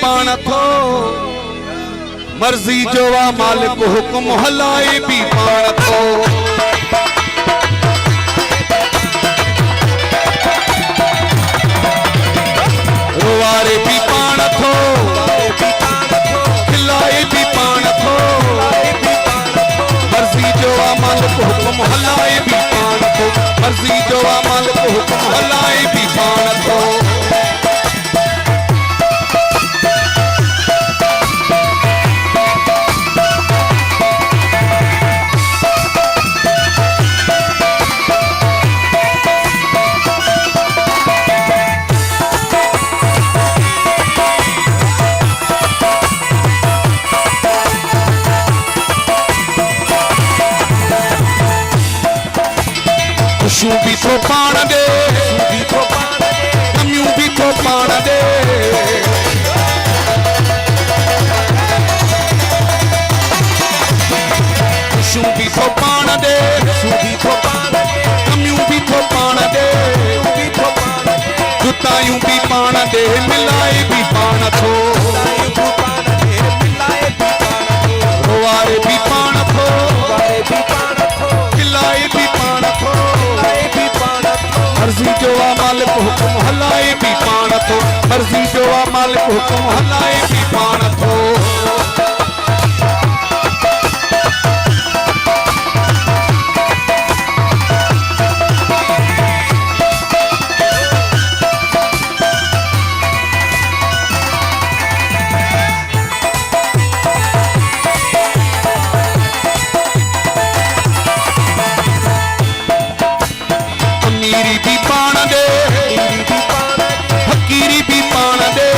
पाण थो, मर्जी जो आ मालिक हुक्म हलाए भी पाण थो। रोवारे भी पाण थो, खिलाए भी पाण थो, मर्जी जो आ मालिक हुक्म हलाए भी पाण थो, मर्जी जो आ मालिक हुक्म हलाए भी पाण थो। खुशियों भी तो पाण दे, गमियों भी तो पाण दे, खुशियों भी तो पाण दे, गमियों भी तो पाण दे, जुतायूं भी पाण दे, मिलाए भी पाण थो, रोवारे भी पाण थो, खिलाए भी पाण थो, मर्जी जो आ मालिक हुक्म हलाए भी पाण थो, मर्जी जो आ मालिक हुक्म हलाए भी पाण थो। अमीरी भी पाण दे, फकीरी भी पाण दे,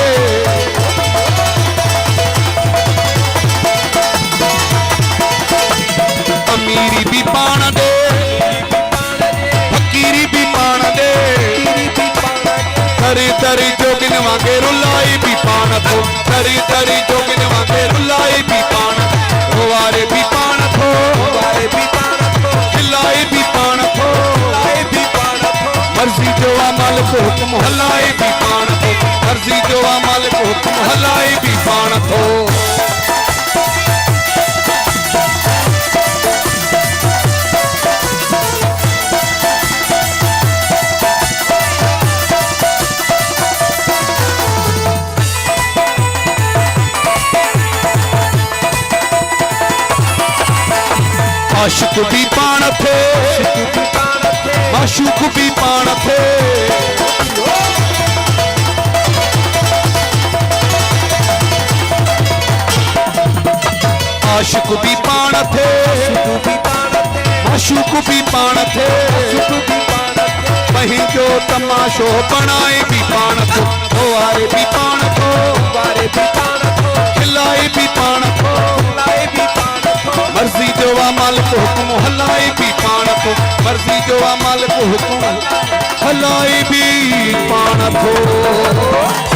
अमीरी भी पाण दे, फकीरी भी पाण दे, तरी तरी जोगिन वांगे रुलाए भी पाण थो, तरी तरी जोगिन वांगे रुलाए भी पाण, रोवारे भी पाण थो, खिलाए भी पाण थो, मर्जी जो आ मालिक हुक्म हलाए भी पाण थो, मर्जी जो आ मालिक हुक्म हलाए भी पाण थो। आशिक भी पाण थे, माशूक भी पाण थे, आशिक भी पाण थे, माशूक भी पाण थे, पंहिंजो तमाशो बनाए भी पाण थो, रोवारे भी पाण थो, खिलाए भी पाण थो, मर्जी जो आ मालिक हुक्म हलाए भी पाण थो, मर्जी जो आ मालिक हुक्म हलाए भी पाण थो।